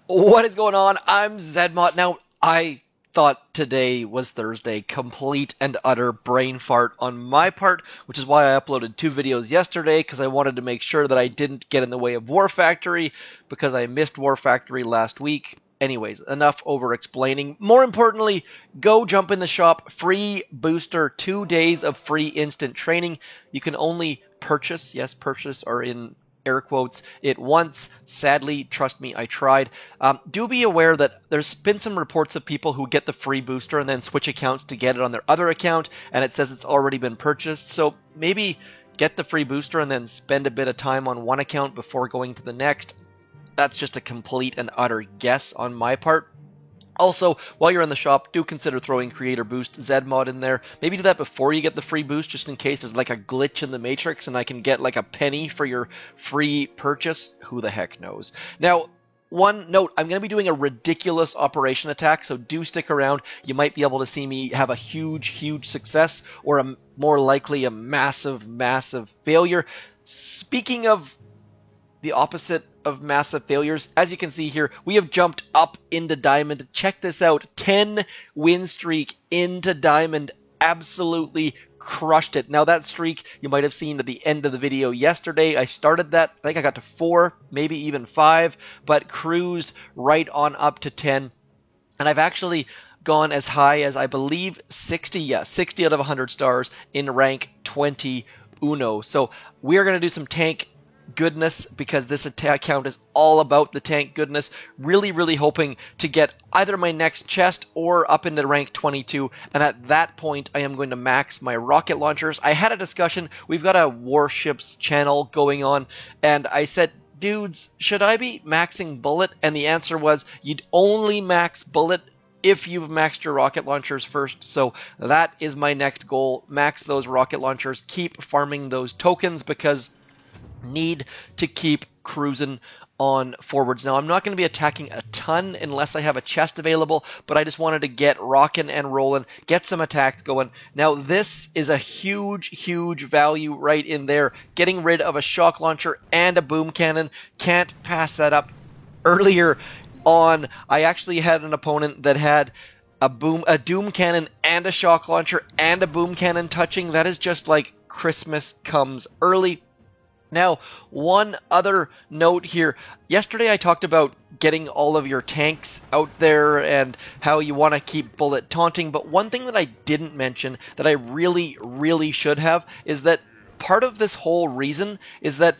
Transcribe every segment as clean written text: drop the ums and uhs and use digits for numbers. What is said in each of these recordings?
What is going on? I'm Zedmot. Now, I thought today was Thursday. Complete and utter brain fart on my part, which is why I uploaded 2 videos yesterday, because I wanted to make sure that I didn't get in the way of War Factory, because I missed War Factory last week. Anyways, enough over explaining. More importantly, go jump in the shop. Free booster, 2 days of free instant training. You can only purchase, yes, purchase or in air quotes, it once. Sadly, trust me, I tried. Do be aware that there's been some reports of people who get the free booster and then switch accounts to get it on their other account, and it says it's already been purchased. So maybe get the free booster and then spend a bit of time on one account before going to the next. That's just a complete and utter guess on my part. Also, while you're in the shop, do consider throwing Creator Boost Zmod in there. Maybe do that before you get the free boost, just in case there's like a glitch in the Matrix and I can get like a penny for your free purchase. Who the heck knows? Now, one note, I'm going to be doing a ridiculous operation attack, so do stick around. You might be able to see me have a huge success, or more likely a massive failure. Speaking of the opposite of massive failures, as you can see here, we have jumped up into Diamond. Check this out, 10 win streak into Diamond. Absolutely crushed it. Now that streak, you might have seen at the end of the video yesterday, I started that, I think I got to 4, maybe even 5, but cruised right on up to 10. And I've actually gone as high as, I believe, 60 out of 100 stars in rank 20 Uno. So we are going to do some tank goodness, because this account is all about the tank goodness. Really hoping to get either my next chest or up into rank 22, and at that point I am going to max my rocket launchers. I had a discussion, we've got a warships channel going on, and I said, dudes, should I be maxing bullet? And the answer was, you'd only max bullet if you've maxed your rocket launchers first. So that is my next goal, max those rocket launchers, keep farming those tokens, because need to keep cruising on forwards. Now, I'm not going to be attacking a ton unless I have a chest available, but I just wanted to get rocking and rolling, get some attacks going. Now, this is a huge value right in there. Getting rid of a shock launcher and a boom cannon. Can't pass that up. Earlier on, I actually had an opponent that had a doom cannon and a shock launcher and a boom cannon touching. That is just like Christmas comes early. Now, one other note here. Yesterday I talked about getting all of your tanks out there and how you want to keep bullet taunting, but one thing that I didn't mention that I really should have is that part of this whole reason is that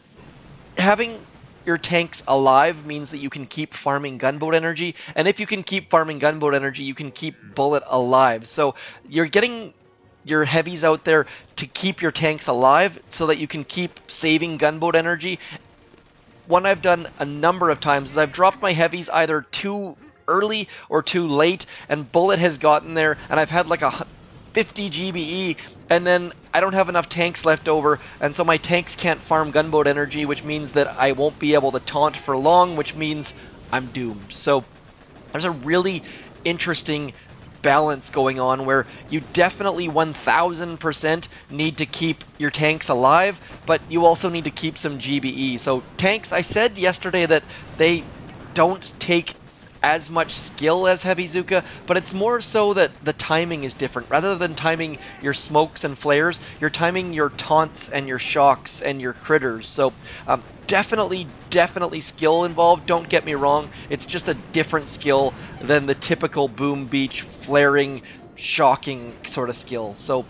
having your tanks alive means that you can keep farming gunboat energy, and if you can keep farming gunboat energy, you can keep bullet alive. So you're getting your heavies out there to keep your tanks alive so that you can keep saving gunboat energy. One I've done a number of times is I've dropped my heavies either too early or too late, and bullet has gotten there, and I've had like a 50 GBE, and then I don't have enough tanks left over, and so my tanks can't farm gunboat energy, which means that I won't be able to taunt for long, which means I'm doomed. So there's a really interesting balance going on where you definitely 1000% need to keep your tanks alive, but you also need to keep some GBE. So tanks, I said yesterday that they don't take as much skill as Heavy Zuka, but it's more so that the timing is different. Rather than timing your smokes and flares, you're timing your taunts and your shocks and your critters. So definitely skill involved, don't get me wrong. It's just a different skill than the typical boom beach, flaring, shocking sort of skill. So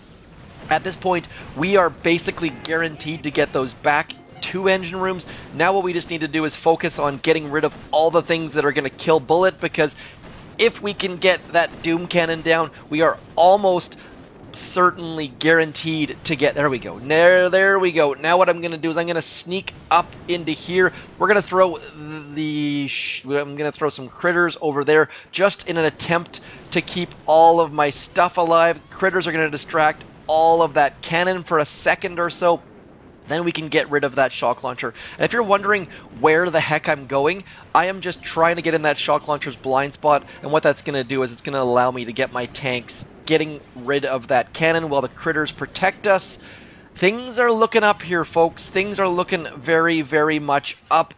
at this point, we are basically guaranteed to get those back 2 engine rooms. Now what we just need to do is focus on getting rid of all the things that are going to kill bullet, because if we can get that doom cannon down, we are almost certainly guaranteed to get, there we go. There we go. Now what I'm going to do is I'm going to sneak up into here. We're going to throw I'm going to throw some critters over there just in an attempt to keep all of my stuff alive. Critters are going to distract all of that cannon for a second or so. Then we can get rid of that shock launcher. And if you're wondering where the heck I'm going, I am just trying to get in that shock launcher's blind spot, and what that's going to do is it's going to allow me to get my tanks getting rid of that cannon while the critters protect us. Things are looking up here, folks. Things are looking very much up.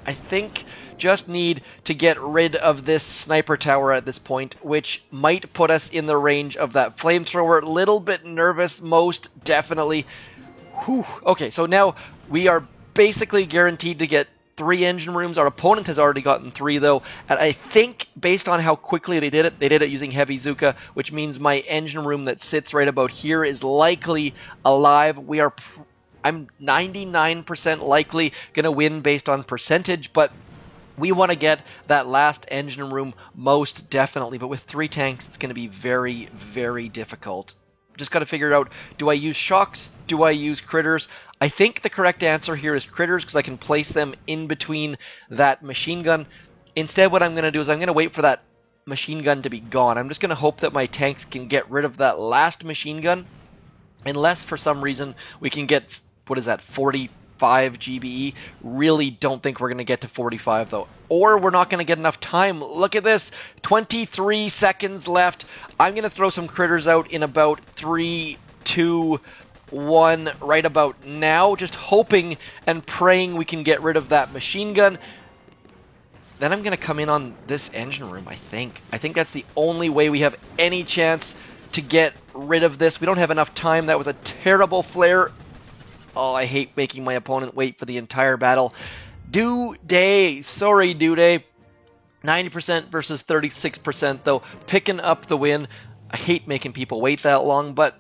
I think just need to get rid of this sniper tower at this point, which might put us in the range of that flamethrower. Little bit nervous, most definitely. Whew. Okay, so now we are basically guaranteed to get 3 engine rooms. Our opponent has already gotten 3 though, and I think based on how quickly they did it using Heavy Zuka, which means my engine room that sits right about here is likely alive. I'm 99% likely gonna win based on percentage, but we want to get that last engine room most definitely. But with 3 tanks, it's going to be very, very difficult. Just got to figure out, do I use shocks? Do I use critters? I think the correct answer here is critters because I can place them in between that machine gun. Instead, what I'm going to do is I'm going to wait for that machine gun to be gone. I'm just going to hope that my tanks can get rid of that last machine gun. Unless for some reason we can get, what is that, 45 GBE. Really don't think we're going to get to 45 though. Or we're not going to get enough time. Look at this. 23 seconds left. I'm going to throw some critters out in about 3, 2, 1 right about now. Just hoping and praying we can get rid of that machine gun. Then I'm going to come in on this engine room, I think. I think that's the only way we have any chance to get rid of this. We don't have enough time. That was a terrible flare. Oh, I hate making my opponent wait for the entire battle. Day. Sorry, Day. 90% versus 36% though. Picking up the win. I hate making people wait that long, but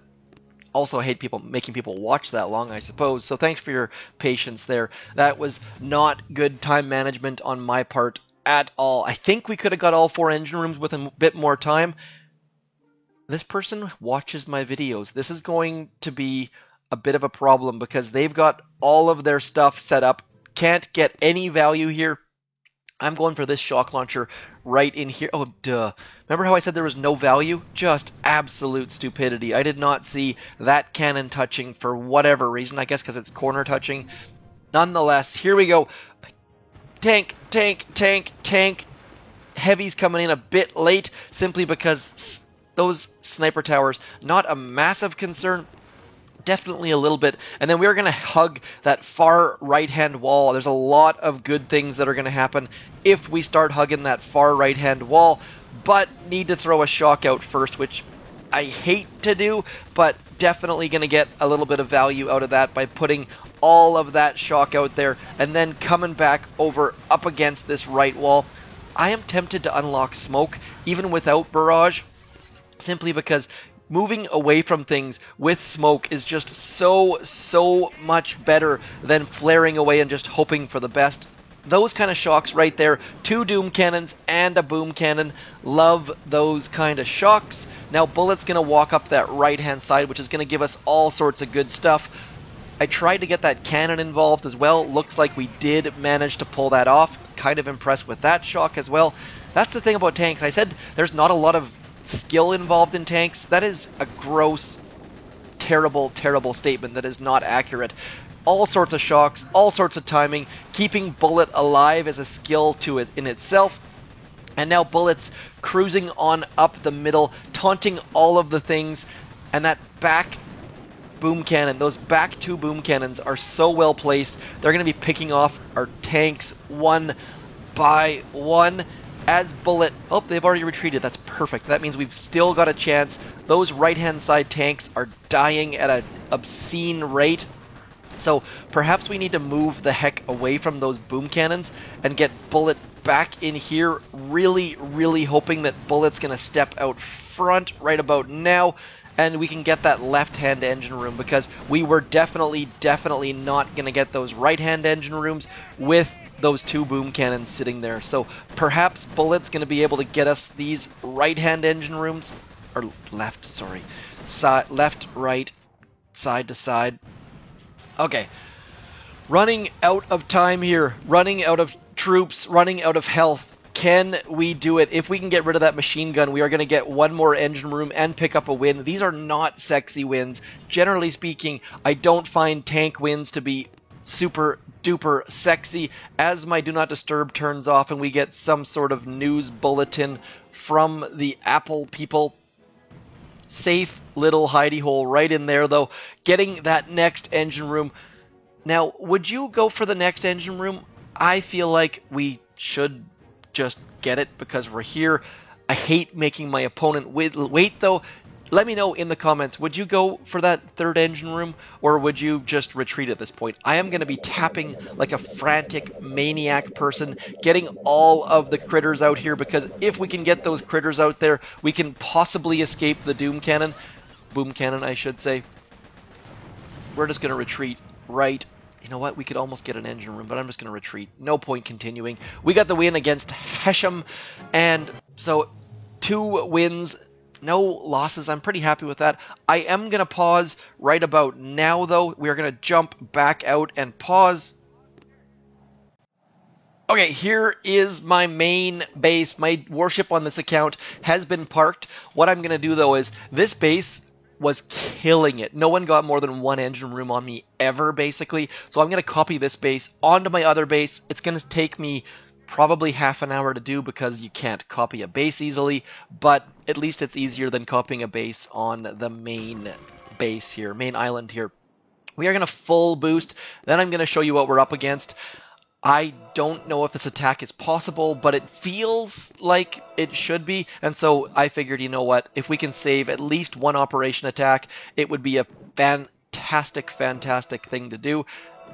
also hate making people watch that long, I suppose. So thanks for your patience there. That was not good time management on my part at all. I think we could have got all 4 engine rooms with a bit more time. This person watches my videos. This is going to be a bit of a problem because they've got all of their stuff set up. Can't get any value here. I'm going for this shock launcher right in here. Oh, duh. Remember how I said there was no value? Just absolute stupidity. I did not see that cannon touching for whatever reason. I guess because it's corner touching. Nonetheless, here we go. Tank. Heavy's coming in a bit late simply because those sniper towers, not a massive concern. Definitely a little bit. And then we're going to hug that far right-hand wall. There's a lot of good things that are going to happen if we start hugging that far right-hand wall, but need to throw a shock out first, which I hate to do, but definitely going to get a little bit of value out of that by putting all of that shock out there and then coming back over up against this right wall. I am tempted to unlock smoke even without barrage, simply because moving away from things with smoke is just so much better than flaring away and just hoping for the best. Those kind of shocks right there. 2 doom cannons and a boom cannon. Love those kind of shocks. Now Bullet's going to walk up that right hand side, which is going to give us all sorts of good stuff. I tried to get that cannon involved as well. Looks like we did manage to pull that off. Kind of impressed with that shock as well. That's the thing about tanks. I said there's not a lot of skill involved in tanks. That is a gross, terrible statement that is not accurate. All sorts of shocks, all sorts of timing. Keeping Bullet alive is a skill to it in itself. And now Bullet's cruising on up the middle, taunting all of the things. And that back boom cannon, those back 2 boom cannons are so well placed. They're going to be picking off our tanks one by one. As Bullet, oh, they've already retreated. That's perfect. That means we've still got a chance. Those right-hand side tanks are dying at an obscene rate. So perhaps we need to move the heck away from those boom cannons and get Bullet back in here. Really hoping that Bullet's going to step out front right about now. And we can get that left-hand engine room because we were definitely not going to get those right-hand engine rooms with those 2 boom cannons sitting there. So perhaps Bullet's going to be able to get us these right-hand engine rooms, or left, sorry, left, right, side to side. Okay, running out of time here, running out of troops, running out of health. Can we do it? If we can get rid of that machine gun, we are going to get 1 more engine room and pick up a win. These are not sexy wins. Generally speaking, I don't find tank wins to be super duper sexy. As my Do Not Disturb turns off and we get some sort of news bulletin from the Apple people. Safe little hidey hole right in there though. Getting that next engine room. Now, would you go for the next engine room? I feel like we should just get it because we're here. I hate making my opponent wait though. Let me know in the comments, would you go for that third engine room, or would you just retreat at this point? I am going to be tapping like a frantic maniac person, getting all of the critters out here, because if we can get those critters out there, we can possibly escape the Boom Cannon, I should say. We're just going to retreat right. You know what? We could almost get an engine room, but I'm just going to retreat. No point continuing. We got the win against Hesham, and so 2 wins, no losses. I'm pretty happy with that. I am going to pause right about now, though. We are going to jump back out and pause. Okay, here is my main base. My warship on this account has been parked. What I'm going to do, though, is this base was killing it. No one got more than 1 engine room on me ever, basically. So I'm going to copy this base onto my other base. It's going to take me probably half an hour to do because you can't copy a base easily, but at least it's easier than copying a base on the main base here, main island here. We are going to full boost, then I'm going to show you what we're up against. I don't know if this attack is possible, but it feels like it should be, and so I figured, you know what, if we can save at least 1 operation attack, it would be a fantastic thing to do.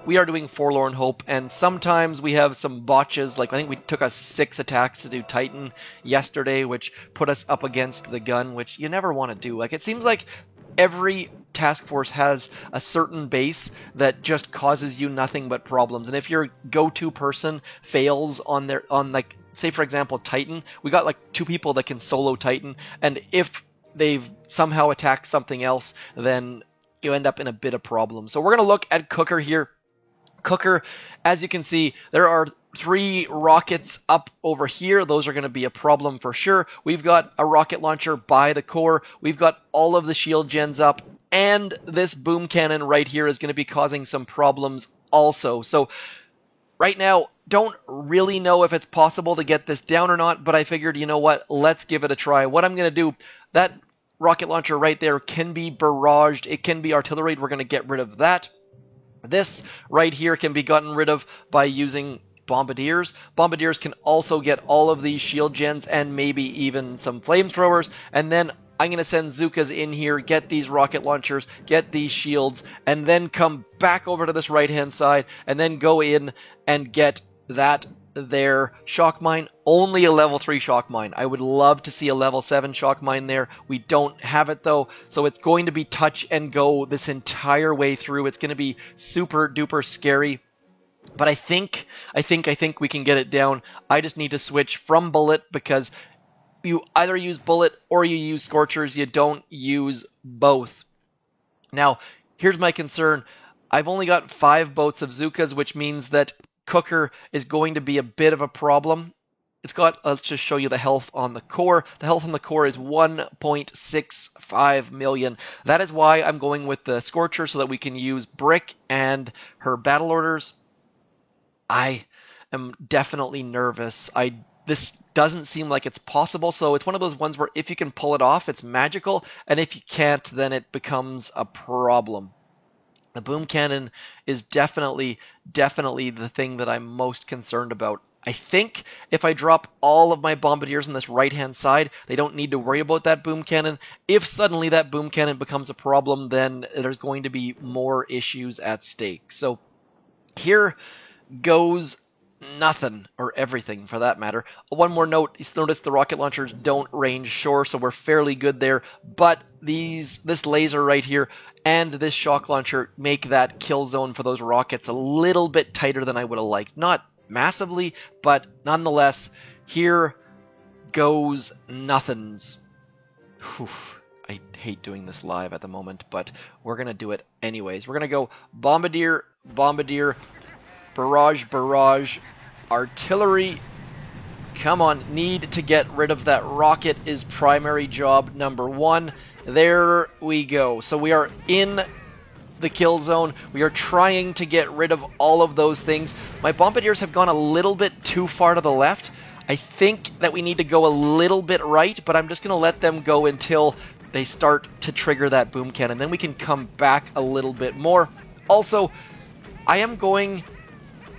We are doing Forlorn Hope, and sometimes we have some botches, like I think we took us 6 attacks to do Titan yesterday, which put us up against the gun, which you never want to do. Like, it seems like every task force has a certain base that just causes you nothing but problems, and if your go-to person fails on like, say for example Titan, we got like 2 people that can solo Titan, and if they've somehow attacked something else, then you end up in a bit of problem. So we're going to look at Cooker here. Cooker, as you can see, there are 3 rockets up over here. Those are going to be a problem for sure. We've got a rocket launcher by the core. We've got all of the shield gens up. And this boom cannon right here is going to be causing some problems also. So right now, don't really know if it's possible to get this down or not, but I figured, you know what, let's give it a try. What I'm going to do, that rocket launcher right there can be barraged. It can be artillery. We're going to get rid of that. This right here can be gotten rid of by using bombardiers. Bombardiers can also get all of these shield gens and maybe even some flamethrowers. And then I'm going to send Zookas in here, get these rocket launchers, get these shields, and then come back over to this right-hand side and then go in and get that there shock mine. Only a level 3 shock mine. I would love to see a level 7 shock mine there. We don't have it though, so it's going to be touch and go this entire way through. It's going to be super duper scary. But I think we can get it down. I just need to switch from bullet, because you either use bullet or you use scorchers. You don't use both. Now, here's my concern. I've only got 5 boats of Zookas, which means that Cooker is going to be a bit of a problem. It's got, let's just show you the health on the core. The health on the core is 1.65 million. That is why I'm going with the Scorcher, so that we can use Brick and her battle orders. I am definitely nervous. This doesn't seem like it's possible, so it's one of those ones where if you can pull it off, it's magical, and if you can't, then it becomes a problem. The boom cannon is definitely the thing that I'm most concerned about. I think if I drop all of my bombardiers on this right-hand side, they don't need to worry about that boom cannon. If suddenly that boom cannon becomes a problem, then there's going to be more issues at stake. So here goes nothing, or everything for that matter. One more note, notice the rocket launchers don't range shore, so we're fairly good there, but this laser right here and this shock launcher make that kill zone for those rockets a little bit tighter than I would have liked. Not massively, but nonetheless, here goes nothings. Whew. I hate doing this live at the moment, but we're going to do it anyways. We're going to go Bombardier, Bombardier, Barrage, Barrage, Artillery. Come on, need to get rid of that rocket is primary job number 1. There we go. So we are in the kill zone. We are trying to get rid of all of those things. My Bombardiers have gone a little bit too far to the left. I think that we need to go a little bit right, but I'm just going to let them go until they start to trigger that boom cannon. Then we can come back a little bit more. Also, I am going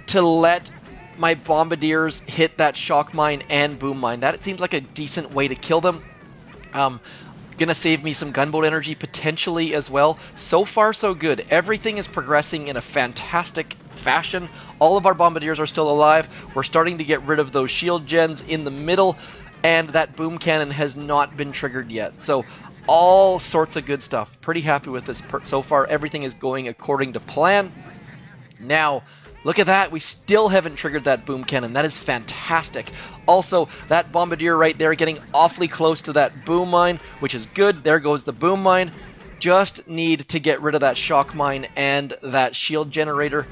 to let my Bombardiers hit that Shock Mine and Boom Mine. That seems like a decent way to kill them. Gonna save me some gunboat energy potentially as well. So far, so good. Everything is progressing in a fantastic fashion. All of our Bombardiers are still alive. We're starting to get rid of those shield gens in the middle, and that boom cannon has not been triggered yet. So all sorts of good stuff. Pretty happy with this so far. Everything is going according to plan. Now, look at that. We still haven't triggered that boom cannon. That is fantastic. Also, that Bombardier right there getting awfully close to that boom mine, which is good. There goes the boom mine. Just need to get rid of that shock mine and that shield generator.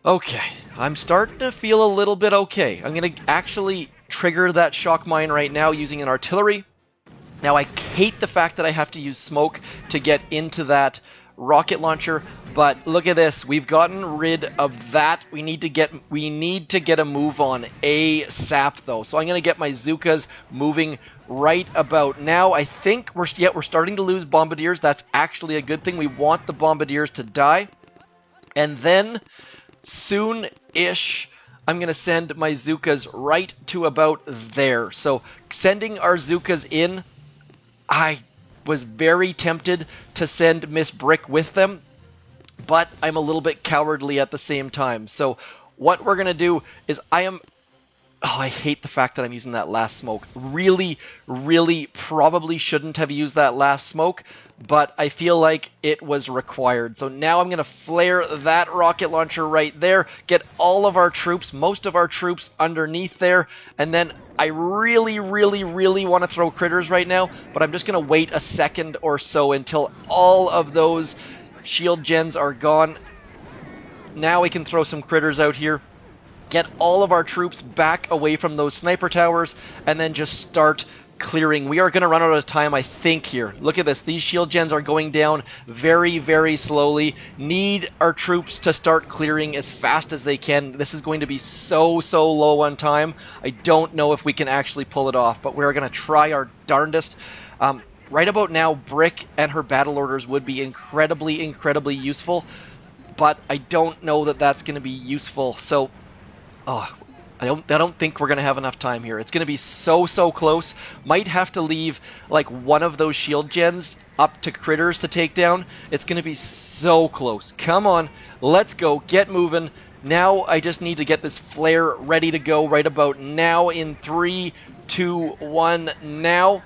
Okay, I'm starting to feel a little bit okay. I'm going to actually trigger that shock mine right now using an artillery. Now, I hate the fact that I have to use smoke to get into that rocket launcher, but look at this. We've gotten rid of that. We need to get a move on ASAP though. So I'm going to get my Zookas moving right about now. I think we're starting to lose Bombardiers. That's actually a good thing. We want the Bombardiers to die. And then soon-ish, I'm going to send my Zookas right to about there. So sending our Zookas in, I was very tempted to send Miss Brick with them, but I'm a little bit cowardly at the same time. So what we're going to do is I hate the fact that I'm using that last smoke. Really, really probably shouldn't have used that last smoke, but I feel like it was required. So now I'm going to flare that rocket launcher right there, get all of our troops, most of our troops underneath there, and then I really, really, really want to throw critters right now, but I'm just going to wait a second or so until all of those shield gens are gone. Now we can throw some critters out here, get all of our troops back away from those sniper towers, and then just start clearing. We are going to run out of time, I think, here. Look at this. These shield gens are going down very, very slowly. Need our troops to start clearing as fast as they can. This is going to be so low on time. I don't know if we can actually pull it off, but we're going to try our darndest. Right about now, Brick and her battle orders would be incredibly, incredibly useful, but I don't know that that's going to be useful. So, I don't think we're going to have enough time here. It's going to be so close. Might have to leave like one of those shield gens up to critters to take down. It's going to be so close. Come on, let's go. Get moving. Now I just need to get this flare ready to go right about now in 3, 2, 1, now.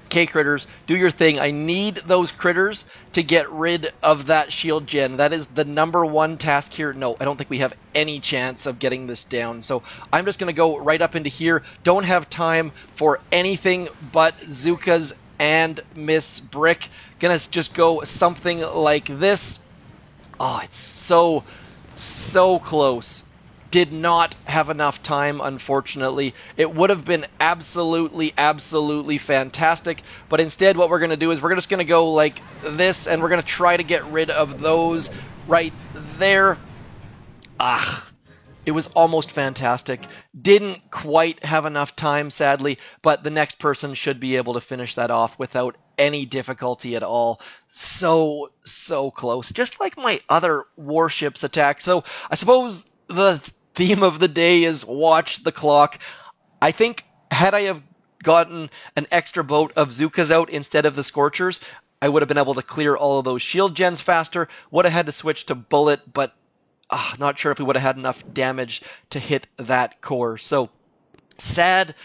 Okay, critters, do your thing. I need those critters to get rid of that shield gen. That is the #1 task here. No, I don't think we have any chance of getting this down. So I'm just going to go right up into here. Don't have time for anything but Zookas and Miss Brick. Gonna just go something like this. Oh, it's so close. Did not have enough time, unfortunately. It would have been absolutely fantastic, but instead what we're going to do is we're just going to go like this, and we're going to try to get rid of those right there. It was almost fantastic. Didn't quite have enough time, sadly, but the next person should be able to finish that off without any difficulty at all. So close. Just like my other warships attack. So I suppose the theme of the day is watch the clock. I think had I have gotten an extra boat of Zookas out instead of the Scorchers, I would have been able to clear all of those shield gens faster. Would have had to switch to Bullet, but not sure if we would have had enough damage to hit that core. So sad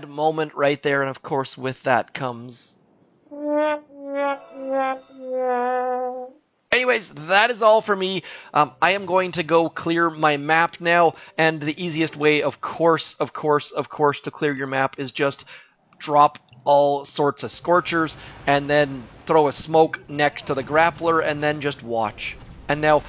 moment right there. And of course with that comes... Anyways, that is all for me. I am going to go clear my map now, and the easiest way, of course, to clear your map is just drop all sorts of Scorchers, and then throw a smoke next to the grappler, and then just watch. And now,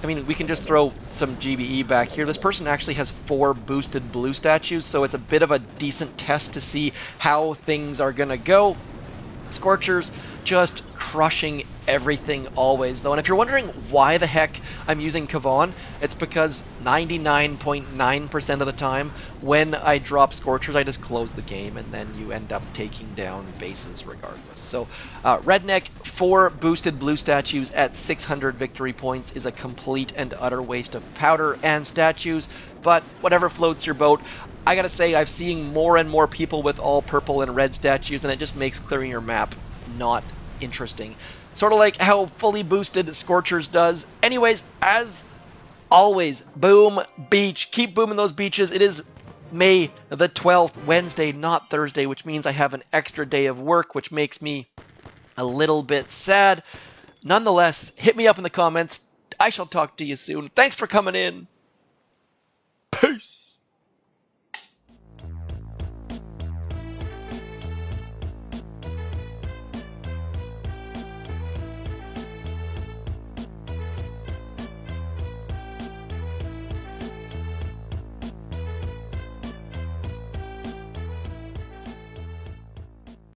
I mean, we can just throw some GBE back here. This person actually has 4 boosted blue statues, so it's a bit of a decent test to see how things are gonna go. Scorchers just crushing everything always, though. And if you're wondering why the heck I'm using Kavan, it's because 99.9% of the time when I drop Scorchers, I just close the game, and then you end up taking down bases regardless. So Redneck, 4 boosted blue statues at 600 victory points is a complete and utter waste of powder and statues, but whatever floats your boat. I gotta say, I've seen more and more people with all purple and red statues, and it just makes clearing your map not interesting. Sort of like how fully boosted Scorchers does. Anyways, as always, boom, beach. Keep booming those beaches. It is May the 12th, Wednesday, not Thursday, which means I have an extra day of work, which makes me a little bit sad. Nonetheless, hit me up in the comments. I shall talk to you soon. Thanks for coming in.